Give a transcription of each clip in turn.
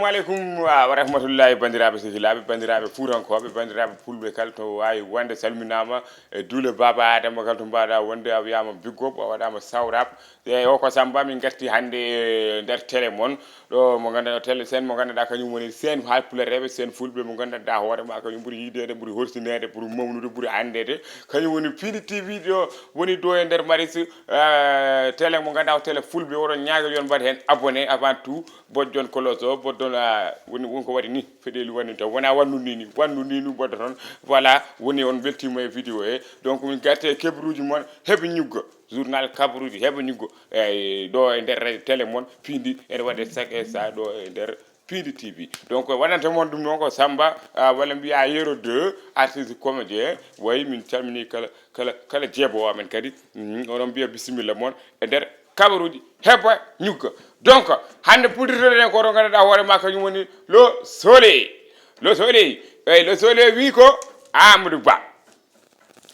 assalamu alaikum wa rahmatullahi bandiraɓe sehilaɓe bandiraɓe fuurankoɓe bandiraɓe fulɓe kala to wawi wonde salminama e duule baba adama kala to mbaɗa wonde a wiyama biggob a waɗama sawrap e o ko Samba min garti hande nder télé moon ɗo mo ganduɗa télé sen mo ganduɗa kañum woni sen haalpulareɓe sen fulɓe mo ganduɗa hoorema kañum ɓuuri yidede ɓuuri hortinede ɓuuri mawnude ɓuuri andede kañum woni Piindi TV ɗo woni ɗo e nder maris télé mo ganduɗa ko télé fulɓe oɗon ñaago yon mbaɗa hen abonné avant tout bojjon koloso boddon woni wonko waɗi ni feɗeli woni taw wona wannu ni boddo ton voilà woni on weltima e vidéo he donc min garte e keɓruji moon heɓe ñuggo journal Kabaruuji Hebi N ɗo e nder télé moon Piindi ene waɗe chaque instant ɗo e nder Piindi TV donc waɗanta moon ɗum noon ko Samba walla mbiya yero 2 artiste comédien wayi min calmini kala jeebowo amen kadi oɗon mbiya bisimilla moon e nder Kabaruuji Hebi N donc hande puɗirtoɗen ko ɗo ganduɗa hoorema kañum woni le soleil eyyi le soleil wi ko Amadou Ba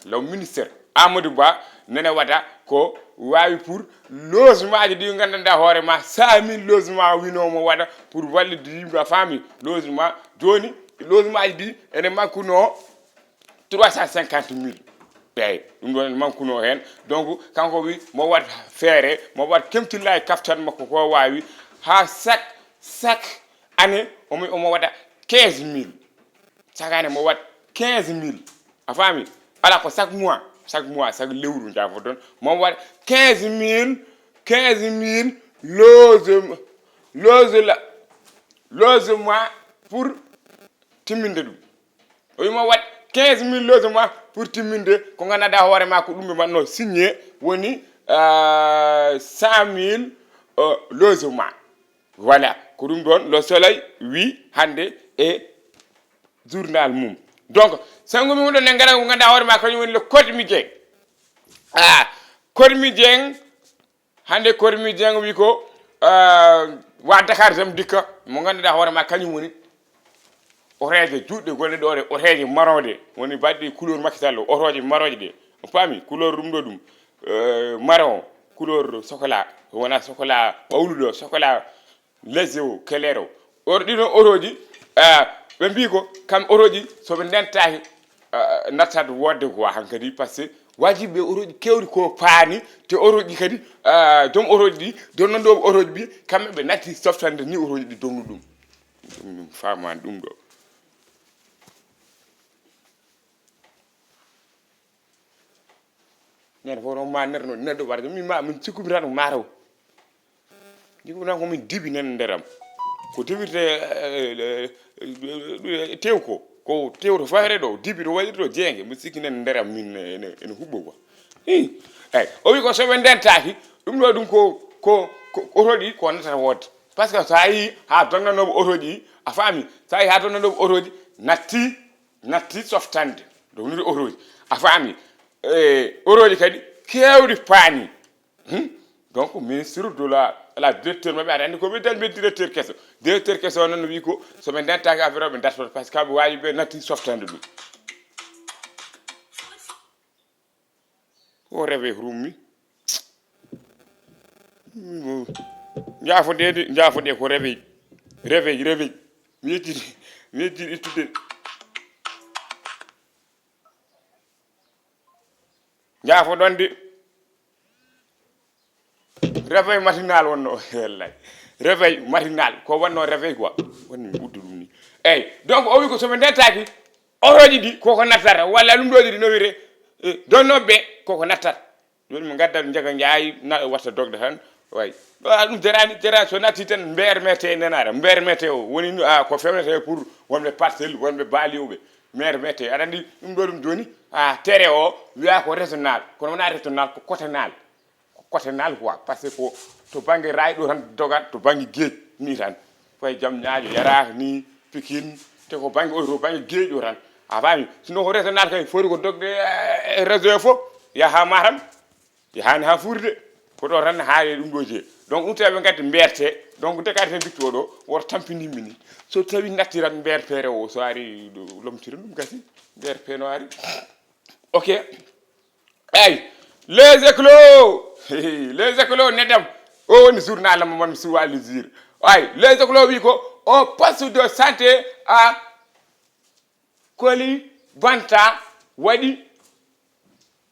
le ministére Amadou Ba nene waɗa ko wawi pour logement ji ɗi gandanɗa hoorema 100 000 logement winomo waɗa pour wallide yimɓe a faami logement joni logement ji ɗi ene mankuno 350 000 eyyi ɗum ɗon mankuno hen donc kanko wi mo wat feere mo wat kemtilla e kaftan makko ko wawi ha chaque année omo waɗa 15 000 chaque année mo wat 15 000 a faami ala ko chaque mois chaque lewru jafo don mo wat 15 000 logement pour timminde ɗum o wimo wat 15 000 logement pour timminde ko ganduɗa hoorema ko ɗum ɓe mbanno signé woni 100 000 logement voilà ko ɗum ɗon le soleil wi hande e journal mum donc sango mi wonɗon e ngara ko ganduɗa hoorema kañum woni le Kodmi Dieng Kodmi Dieng hande Kodmi Dieng wi ko wa Dakar jam dikka mo ganduɗa hoorema kañum woni oreje juɗɗe gonɗe ɗo ɗe oreje marode woni badɗi couleur makisal otoje maroje ɗe on paami couleur ɗum ɗo ɗum marron couleur chocolat wona chocolat ɓawluɗo chocolat léger o clair o oto ɗiɗon otoji ɓe mbi ko kam otoji soɓe ndentaki nattat wodde ko hankadi par ce que wajiɓe otoji kewɗi ko paani te otoji kadi joom otoji ɗi donnoɗo otoji ɓi kamɓe ɓe natti softande ni otoji ɗi donnu ɗum famani ɗum ɗo ñande fof noon ma nerno neɗɗo warde min cikkumi tan ko mataw jikkumi tan komin dibi nan nderam ko dibirte tew ko tewto fayre ɗo dibi ɗo waɗiri ɗo jeenge mi sikki nen nderam min ene huɓɓo quoi eyyi o wi ko soɓe ndentaki ɗum ɗo ɗum ko otoji ko natata wodde par ce que sa yi ha donnanoɓe otoji a faami sa yi ha donnanoɓe otoji natti softande downude otoji a faami otoji kadi kewɗi paani donc ministre de la directeur maɓɓe aɗa andi ko ɓe dañɓe directeur kesso noon wi ko soɓe ndentaki affaire o ɓe dartoto par ce que kamɓe wawi ɓe natti softande ɗum o réveil rummi jafode ko réveil mi yettiti ittude jafo ɗon de réveil matinal wonno wallahi réveil matinal ko wonno réveil quoi wonni mi uddu ɗum ni eyyi donc o wi ko soɓe ndentaki otoji ɗi koko nattata walla ɗum ɗoji ɗi no wiyete donnoɓe koko nattata joni mi gadda jaga jaayi watta dogde tan way ɗum jarani so natti tan mbermete nenara mbermete o woni ko fewnete pour wonɓe parcelle wonɓe baalioɓe mbermete aɗa andi ɗum ɗo ɗum joni tere o wiya ko régional kono wona régional ko coténal quoi par ce que ko to banggue raay ɗo tan dogat to banggue gueej ni tan koye jaam ñaajo yaraka ni Pikine te ko banggue oto banggue gueej o tan a faami sino ko régional kay foti ko dogde e région fof yaha Matam yahani ha Fuurde ko ɗo tan haali ɗum ɗo jee donc ɗum tawi ɓe gaddi mberte donc dekade ten bicci oɗo woto tampinimmi ni so tawi nattiran mberpere o so ari lomtira ɗum gasi mberpe no ari ok eyyi les éclos neɗɗam o woni journal mo mi suwa lisir ay les éclos wi ko au poste de santé à Koli Banta Wadi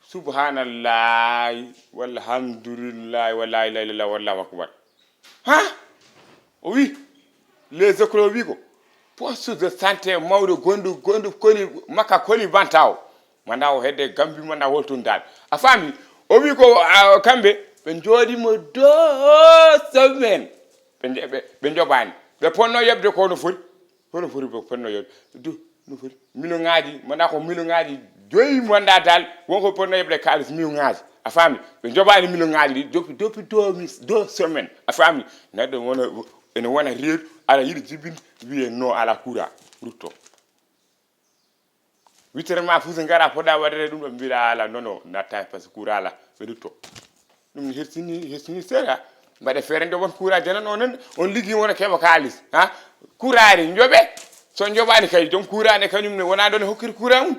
subhanallah walhamdulillah wala ilaha illallah wallahu akbar. Hein? Oui, les écoles oui ko poste de santé mawdo gondu Koli Maka Koli Banta o manda o hedde gambi manda wolton dal a fami o wi ko kambe be jodi mo do semaine be jobani be ponno yebde ko no fori be ponno yebde do no fori milongaaji manda ko milongaaji joyi manda dal wonko ponno yebde kalis milongaaji a fami be jobani milongaaji depuis 2 semaines a fami neddo wona ene wona reer ala yidi jibinde wiye no ala kura rutto 8 heures ma fuuse ngara poda wadere dum do biira ala nono natta parce que kura ala be rutto dum hersini sera mbade fere ndo won kura jana non on ligi wona keba kalis ha kuraari njobe so njobani kay don kuraane kanyum ne wona don hokkir kuram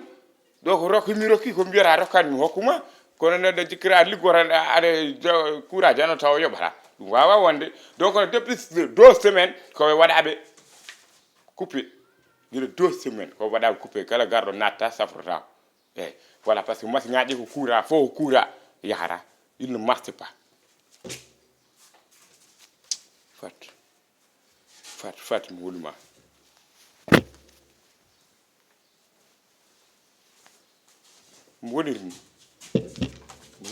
do ko rokki ko biira rokkan hokkuma kono neddo jikira ligora ade kura jana taw yobata dum wawa wonde donc depuis 2 semaines ko wadabe coupé de 2 semaines ko wadabe coupé kala gardo natta safrota voilà parce que mas ngaaji ko kura fo kura yahara il ne marche pas fat mulma mbodirni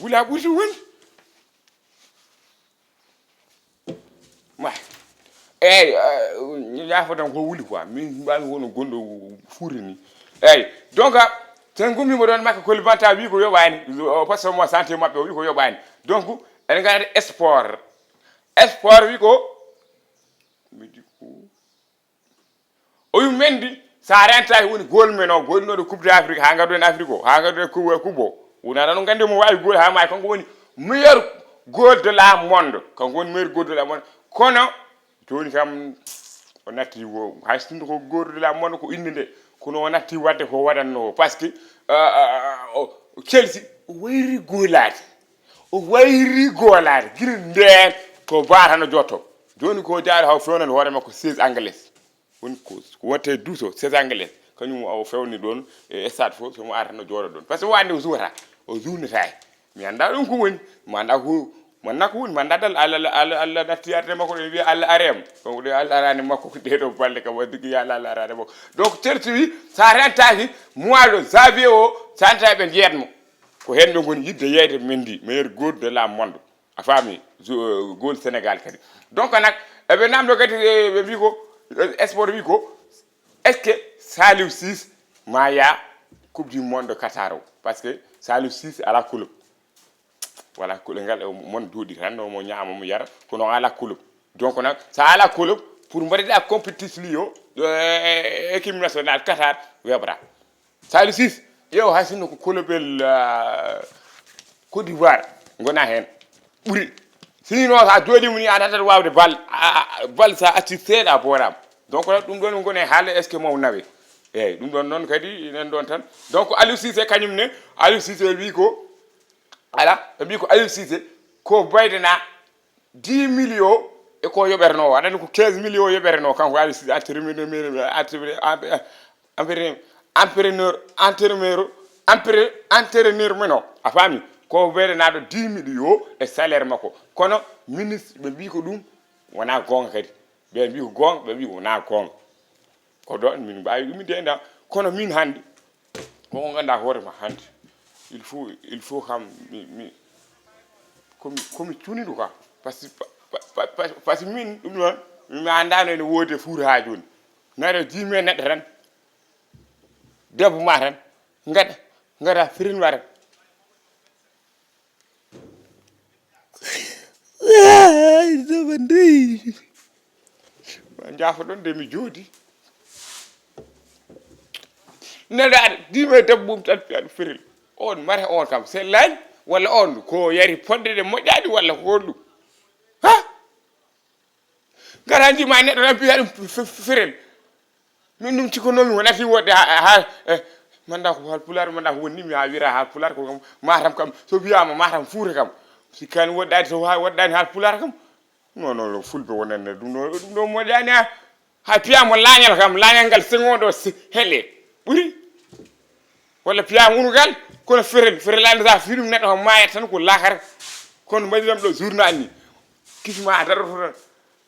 wula buti won ma ya fotan ko wuli quoi min mbami wono gondo furini donc tan gummi mo don makka Koli Banta wi ko yobani parce que mo santé mabbe wi ko yobani donc en gade sport wi ko midi ko o yu mendi sa renta woni gol meno golno do coupe d'Afrique ha ngado en Afrique ha ngado kubo wona non gande mo wawi gol ha may kanko woni meilleur goal de la monde kanko woni meilleur goal de la monde kono joni kam o natti wo hay sindu ko goal de la monde ko innde kono o natti wadde ko wadanno parce que Chelsea wayri golade giri nden ko baatano jotto joni ko jaari haw fewnan hoore makko 16 anglais woni ko wote 12 16 anglais kanyum o fewni don e stade fo so mo artano joodo don parce que wande o journata mi anda dum ko woni manda ko manda dal alla nattiyarte makko de wi alla arem ko de alla arani makko ko de do balle ka wadigi ya alla arani makko donc Chelsea wi sa rentaki mois de janvier o santa be jetmo ko hendo ngoni yidde yeyde mendi meilleur goal de la monde a fami goal Sénégal kadi donc nak be namdo kadi be wi ko sport wi ko est-ce que Saliou Ciss maya coupe du monde de Qatar parce que Saliou Ciss ala club voilà ko ngal mon doodi tan no mo nyaama mo yara ko no ala club donc nak sa ala club pour mbaɗde a compétition liyo équipe nationale Qatar webra Saliou Ciss yow hasino ko kolobel Côte d'Ivoire ngona hen ɓuri sinon sa jooɗi muni a tata wawde bal sa acci seeɗa boram donc ɗum ɗon ngone haala est ce que mo nawe eyyi ɗum ɗon noon kadi nen ɗon tan donc Aliou Cissé kañum ne Aliou Cissé wi ko ala wi ko Aliou Cissé ko baydana 10 millions e ko yoɓerno aɗani ko 15 millions yoɓerno kanko Aliou Cissé entraîneur meno a faami ko baydanaaɗo 10 millions e salaire makko kono ministre ɓe mbi ko ɗum wona gonga kadi ɓe mbi ko gonga ɓe mbi ko wona gonga ko ɗon min mbawi ɗum ndenda kono min hannde koko ganduɗa hoore ma hannde il faut kam komi cuniɗo quoi par ce que min ɗum ɗon mi andano ene woodi fuur ha joni naɗo jimi neɗɗo tan debbo ma tan ngada firin wara jafo ɗon de mi joodi neɗɗo aɗa jimi debbo mum tan fiyaɗo firil on mare on kam c'est lañ walla on ko yari podde de moƴƴaɗi walla ko honɗum ha gara jima neɗɗo tan fiya ɗum firil min ɗum cikkonomi wonati wodde ha manda ko hal pulaar manda ko wonni mi ha wira hal pulaar ko kam matam kam so wiyama matam fuuta kam sikkani woddani so woddani hal pulaar kam non fulɓe wonande ɗum ɗo moƴƴani ha piyamo lañal kam lañal ngal sengodo hele ɓuri walla piyamo unugal kono ferelande sa fiɗum neɗɗo ko mayata tan ko lakar kono mbaɗiɗam ɗo journal ni kisma daroto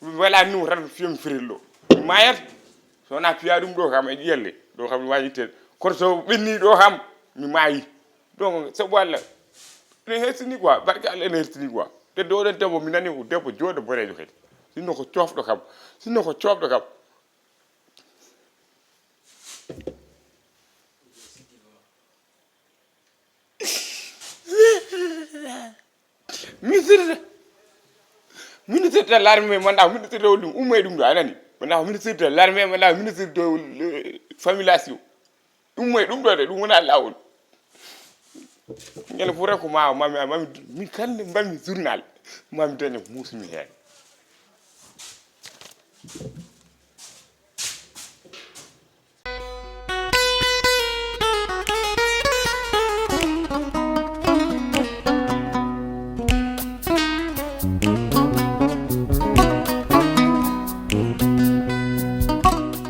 tan wala numo tan fiyam ferel ɗo mayata so wona piya ɗum ɗo kam e ƴelle ɗo kam mi wawi ittede kono so ɓenni ɗo kam mi maayi donc sabu Allah ene hertini quoi barke Allah ene hertini quoi te ɗo ɗon debbo mi nani ko debbo joɗo boɗejo kadi sinno ko cofɗo kam ministre de l'armée manda ministre de ɗum ummay ɗum ɗo anani manda ministre de l'armée manda ministre de famillation ummay ɗum ɗo de ɗum wona lawol ñande fof tan ko ma mami min kalde mbammi journal mami daña musmi hen